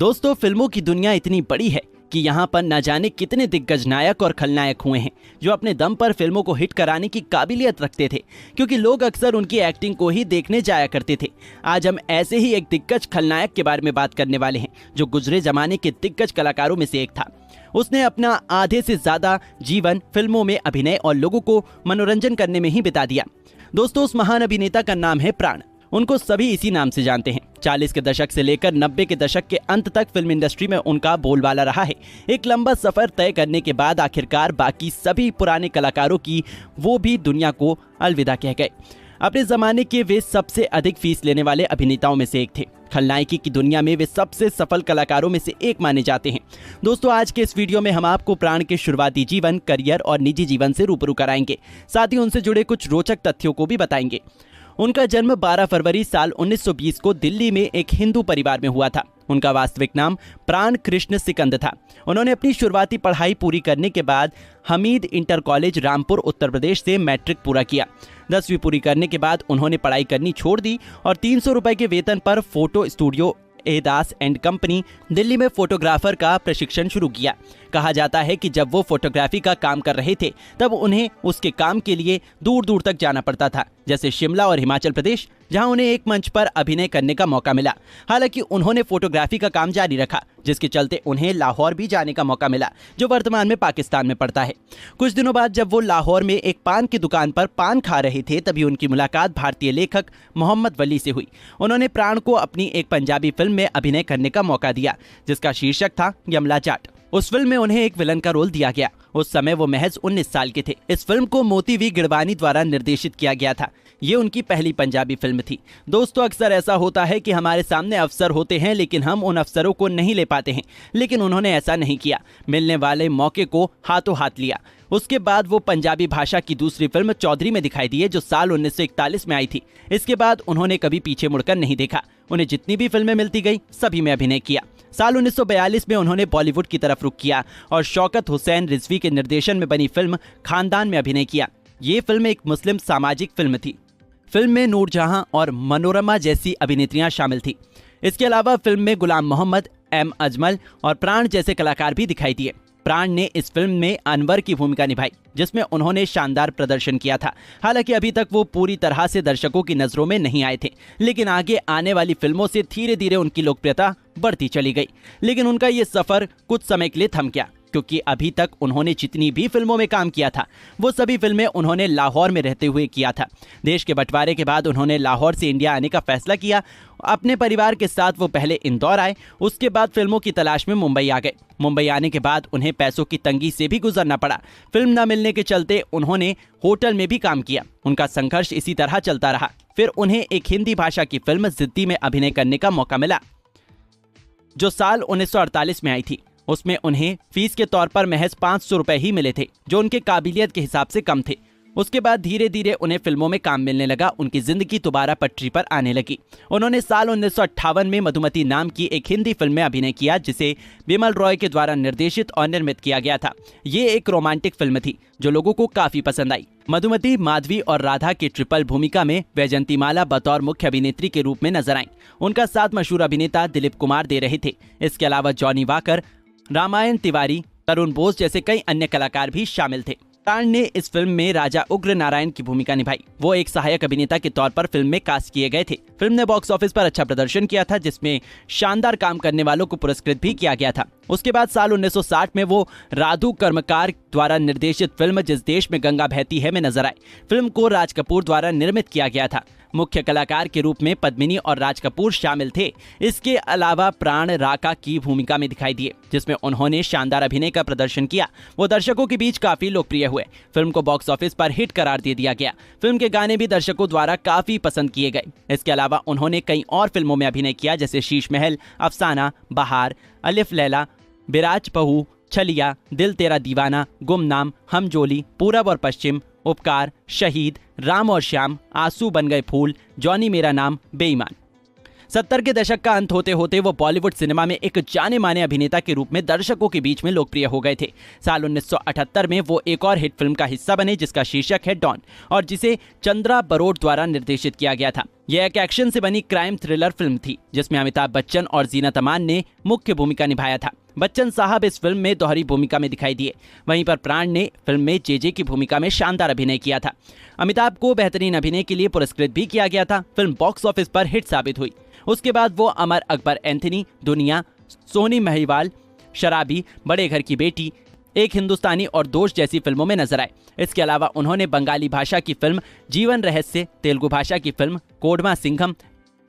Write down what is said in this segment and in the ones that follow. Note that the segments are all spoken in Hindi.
दोस्तों, फिल्मों की दुनिया इतनी बड़ी है कि यहाँ पर न जाने कितने दिग्गज नायक और खलनायक हुए हैं जो अपने दम पर फिल्मों को हिट कराने की काबिलियत रखते थे, क्योंकि लोग अक्सर उनकी एक्टिंग को ही देखने जाया करते थे। आज हम ऐसे ही एक दिग्गज खलनायक के बारे में बात करने वाले हैं जो गुजरे जमाने के दिग्गज कलाकारों में से एक था। उसने अपना आधे से ज्यादा जीवन फिल्मों में अभिनय और लोगों को मनोरंजन करने में ही बिता दिया। दोस्तों, उस महान अभिनेता का नाम है प्राण। उनको सभी इसी नाम से जानते हैं। 40 के दशक से लेकर 90 के दशक के अंत तक फिल्म इंडस्ट्री में उनका बोलबाला रहा है। एक लंबा सफर तय करने के बाद आखिरकार बाकी सभी पुराने कलाकारों की वो भी दुनिया को अलविदा कह गए। अपने जमाने के वे सबसे अधिक फीस लेने वाले अभिनेताओं में से एक थे। खलनायकी की दुनिया में वे सबसे सफल कलाकारों में से एक माने जाते हैं। दोस्तों, आज के इस वीडियो में हम आपको प्राण के शुरुआती जीवन, करियर और निजी जीवन से रूबरू कराएंगे। साथ ही उनसे जुड़े कुछ रोचक तथ्यों को भी बताएंगे। उनका जन्म 12 फरवरी साल 1920 को दिल्ली में एक हिंदू परिवार में हुआ था। उनका वास्तविक नाम प्राण कृष्ण सिकंद था। उन्होंने अपनी शुरुआती पढ़ाई पूरी करने के बाद हमीद इंटर कॉलेज रामपुर उत्तर प्रदेश से मैट्रिक पूरा किया। 10वीं पूरी करने के बाद उन्होंने पढ़ाई करनी छोड़ दी और 300 रुपए के वेतन पर फोटो स्टूडियो एदास एंड कंपनी दिल्ली में फोटोग्राफर का प्रशिक्षण शुरू किया। कहा जाता है कि जब वो फोटोग्राफी का काम कर रहे थे तब उन्हें उसके काम के लिए दूर दूर तक जाना पड़ता था, जैसे शिमला और हिमाचल प्रदेश, जहां उन्हें एक मंच पर अभिनय करने का मौका मिला। हालांकि उन्होंने फोटोग्राफी का काम जारी रखा, जिसके चलते उन्हें लाहौर भी जाने का मौका मिला, जो वर्तमान में पाकिस्तान में पड़ता है। कुछ दिनों बाद जब वो लाहौर में एक पान की दुकान पर पान खा रहे थे, तभी उनकी मुलाकात भारतीय लेखक मोहम्मद वली से हुई। उन्होंने प्राण को अपनी एक पंजाबी फिल्म में अभिनय करने का मौका दिया, जिसका शीर्षक था यमला जाट। उस फिल्म में उन्हें एक विलन का रोल दिया गया। उस समय वो महज 19 साल के थे। इस फिल्म को मोती वी गिरवानी द्वारा निर्देशित किया गया था। ये उनकी पहली पंजाबी फिल्म थी। दोस्तों, अक्सर ऐसा होता है कि हमारे सामने अवसर होते हैं लेकिन हम उन अवसरों को नहीं ले पाते हैं, लेकिन उन्होंने ऐसा नहीं किया। मिलने वाले मौके को हाथों हाथ लिया। उसके बाद वो पंजाबी भाषा की दूसरी फिल्म चौधरी में दिखाई दिए, जो साल 1941 में आई थी। इसके बाद उन्होंने कभी पीछे मुड़कर नहीं देखा। उन्हें जितनी भी फिल्में मिलती गई सभी में अभिनय किया। साल 1942 में उन्होंने बॉलीवुड की तरफ रुख किया और शौकत हुसैन रिजवी के निर्देशन में बनी फिल्म खानदान में अभिनय किया। ये फिल्म एक मुस्लिम सामाजिक फिल्म थी। फिल्म में नूरजहां और मनोरमा जैसी अभिनेत्रियां शामिल थी। इसके अलावा फिल्म में गुलाम मोहम्मद, एम अजमल और प्राण जैसे कलाकार भी दिखाई दिए। प्राण ने इस फिल्म में अनवर की भूमिका निभाई, जिसमें उन्होंने शानदार प्रदर्शन किया था। हालांकि अभी तक वो पूरी तरह से दर्शकों की नजरों में नहीं आए थे, लेकिन आगे आने वाली फिल्मों से धीरे धीरे उनकी लोकप्रियता बढ़ती चली गई। लेकिन उनका ये सफर कुछ समय के लिए थम गया, क्योंकि अभी तक उन्होंने जितनी भी फिल्मों में काम किया था वो सभी फिल्में उन्होंने लाहौर में रहते हुए किया था। देश के बंटवारे के बाद उन्होंने लाहौर से इंडिया आने का फैसला किया। अपने परिवार के साथ वो पहले इंदौर आए, उसके बाद फिल्मों की तलाश में मुंबई आ गए। मुंबई आने के बाद उन्हें पैसों की तंगी से भी गुजरना पड़ा। फिल्म न मिलने के चलते उन्होंने होटल में भी काम किया। उनका संघर्ष इसी तरह चलता रहा। फिर उन्हें एक हिंदी भाषा की फिल्म जिद्दी में अभिनय करने का मौका मिला, जो साल 1948 में आई थी। उसमें उन्हें फीस के तौर पर महज 500 रुपए ही मिले थे, जो उनके काबिलियत के हिसाब से कम थे। उसके बाद धीरे धीरे उन्हें फिल्मों में काम मिलने लगा। उनकी जिंदगी दोबारा पटरी पर आने लगी। उन्होंने साल 1958 में मधुमती नाम की एक हिंदी फिल्म में अभिनय किया, जिसे बिमल रॉय के द्वारा निर्देशित और निर्मित किया गया था। ये एक रोमांटिक फिल्म थी जो लोगों को काफी पसंद आई। मधुमती, माधवी और राधा की ट्रिपल भूमिका में वैजंतीमाला बतौर मुख्य अभिनेत्री के रूप में नजर आई। उनका साथ मशहूर अभिनेता दिलीप कुमार दे रहे थे। इसके अलावा जॉनी वाकर, रामायण तिवारी, तरुण बोस जैसे कई अन्य कलाकार भी शामिल थे। प्राण ने इस फिल्म में राजा उग्र नारायण की भूमिका निभाई। वो एक सहायक अभिनेता के तौर पर फिल्म में कास्ट किए गए थे। फिल्म ने बॉक्स ऑफिस पर अच्छा प्रदर्शन किया था, जिसमें शानदार काम करने वालों को पुरस्कृत भी किया गया था। उसके बाद साल 1960 में वो राधु कर्मकार द्वारा निर्देशित फिल्म जिस देश में गंगा बहती है में नजर आए। फिल्म को राज कपूर द्वारा निर्मित किया गया था। मुख्य कलाकार के रूप में पद्मिनी और राज कपूर शामिल थे। इसके अलावा प्राण राका की भूमिका में दिखाई दिए, जिसमें उन्होंने शानदार अभिनय का प्रदर्शन किया। वो दर्शकों के बीच काफी लोकप्रिय हुए। फिल्म को बॉक्स ऑफिस पर हिट करार दे दिया गया। फिल्म के गाने भी दर्शकों द्वारा काफी पसंद किए गए। इसके अलावा उन्होंने कई और फिल्मों में अभिनय किया, जैसे शीश महल, अफसाना, बहार, अलिफ लैला, बिराज बहू, छलिया, दिल तेरा दीवाना, गुमनाम, हम जोली, पूरब और पश्चिम, उपकार, शहीद, राम और श्याम, आंसू बन गए फूल, जॉनी मेरा नाम, बेईमान। 70 के दशक का अंत होते होते वो बॉलीवुड सिनेमा में एक जाने माने अभिनेता के रूप में दर्शकों के बीच में लोकप्रिय हो गए थे। साल 1978 में वो एक और हिट फिल्म का हिस्सा बने जिसका शीर्षक है डॉन और जिसे चंद्रा बरोट द्वारा निर्देशित किया गया था। यह एक एक्शन से बनी क्राइम थ्रिलर फिल्म थी जिसमें अमिताभ बच्चन और जीनत अमान ने मुख्य भूमिका निभाया था। बच्चन साहब इस फिल्म में दोहरी भूमिका में दिखाई दिए, वहीं पर प्राण ने फिल्म में जेजे की भूमिका में शानदार अभिनय किया था। अमिताभ को बेहतरीन अभिनय के लिए पुरस्कृत भी किया गया था। फिल्म बॉक्स ऑफिस पर हिट साबित हुई। उसके बाद वो अमर अकबर एंथनी, दुनिया, सोनी महिवाल, शराबी, बड़े घर की बेटी, एक हिंदुस्तानी और दोस्त जैसी फिल्मों में नजर आए। इसके अलावा उन्होंने बंगाली भाषा की फिल्म जीवन रहस्य, तेलुगु भाषा की फिल्म कोडमा सिंघम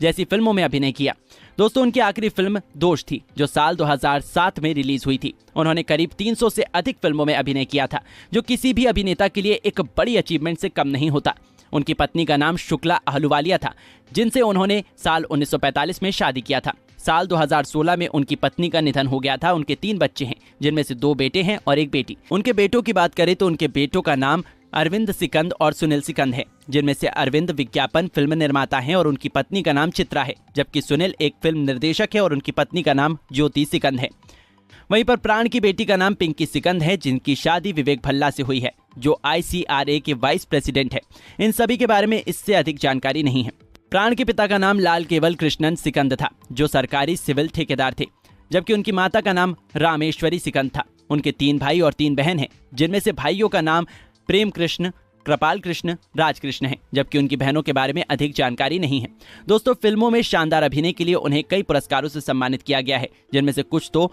जैसी फिल्मों में अभिनय किया। दोस्तों, उनकी आखिरी फिल्म दोष थी जो साल 2007 में रिलीज हुई थी। उन्होंने करीब 300 से अधिक फिल्मों में अभिनय किया था, जो किसी भी अभिनेता के लिए एक बड़ी अचीवमेंट से कम नहीं होता। उनकी पत्नी का नाम शुक्ला अहलुवालिया था, जिनसे उन्होंने साल 1945 में शादी किया था। साल 2016 में उनकी पत्नी का निधन हो गया था। उनके 3 बच्चे हैं, जिनमें से 2 बेटे हैं और 1 बेटी। उनके बेटों की बात करें तो उनके बेटों का नाम अरविंद सिकंद और सुनील सिकंद है, जिनमें से अरविंद विज्ञापन फिल्म निर्माता हैं और उनकी पत्नी का नाम चित्रा है, जबकि सुनील एक फिल्म निर्देशक है और उनकी पत्नी का नाम ज्योति सिकंद है। वहीं पर प्राण की बेटी का नाम पिंकी सिकंद है, जिनकी शादी विवेक भल्ला से हुई है, जो ICRA के वाइस प्रेसिडेंट है। इन सभी के बारे में इससे अधिक जानकारी नहीं है। प्राण के पिता का नाम लाल केवल कृष्णन सिकंद था, जो सरकारी सिविल ठेकेदार थे, जबकि उनकी माता का नाम रामेश्वरी सिकंद था। उनके 3 भाई और 3 बहन हैं, जिनमें से भाइयों का नाम प्रेम कृष्ण, कृपाल कृष्ण, राजकृष्ण है, जबकि उनकी बहनों के बारे में अधिक जानकारी नहीं है। दोस्तों, फिल्मों में शानदार अभिनय के लिए उन्हें कई पुरस्कारों से सम्मानित किया गया है, जिनमें से कुछ तो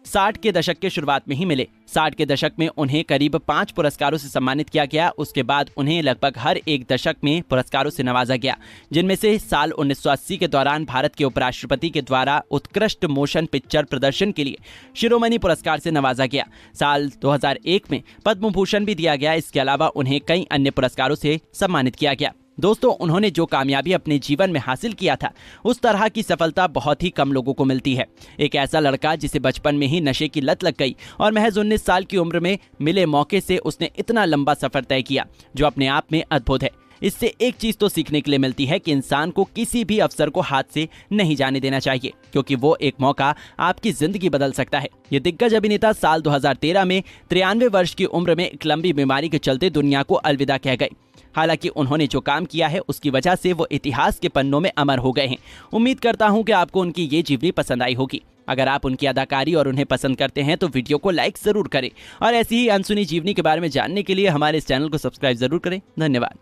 60 के दशक के शुरुआत में ही मिले। 60 के दशक में उन्हें करीब 5 पुरस्कारों से सम्मानित किया गया। उसके बाद उन्हें लगभग हर एक दशक में पुरस्कारों से नवाजा गया, जिनमें से साल 1980 के दौरान भारत के उपराष्ट्रपति के द्वारा उत्कृष्ट मोशन पिक्चर प्रदर्शन के लिए शिरोमणि पुरस्कार से नवाजा गया। साल 2001 में पद्म भूषण भी दिया गया। इसके अलावा उन्हें कई अन्य पुरस्कारों से सम्मानित किया गया। दोस्तों, उन्होंने जो कामयाबी अपने जीवन में हासिल किया था, उस तरह की सफलता बहुत ही कम लोगों को मिलती है। एक ऐसा लड़का जिसे बचपन में ही नशे की लत लग गई और महज 19 साल की उम्र में मिले मौके से उसने इतना लंबा सफर तय किया, जो अपने आप में अद्भुत है। इससे एक चीज तो सीखने के लिए मिलती है कि इंसान को किसी भी अवसर को हाथ से नहीं जाने देना चाहिए, क्योंकि वो एक मौका आपकी जिंदगी बदल सकता है। ये दिग्गज अभिनेता साल 2013 में 93 वर्ष की उम्र में एक लंबी बीमारी के चलते दुनिया को अलविदा कह गए। हालांकि उन्होंने जो काम किया है उसकी वजह से वो इतिहास के पन्नों में अमर हो गए हैं। उम्मीद करता हूं कि आपको उनकी ये जीवनी पसंद आई होगी। अगर आप उनकी अदाकारी और उन्हें पसंद करते हैं तो वीडियो को लाइक जरूर करें और ऐसी ही अनसुनी जीवनी के बारे में जानने के लिए हमारे इस चैनल को सब्सक्राइब जरूर करें। धन्यवाद।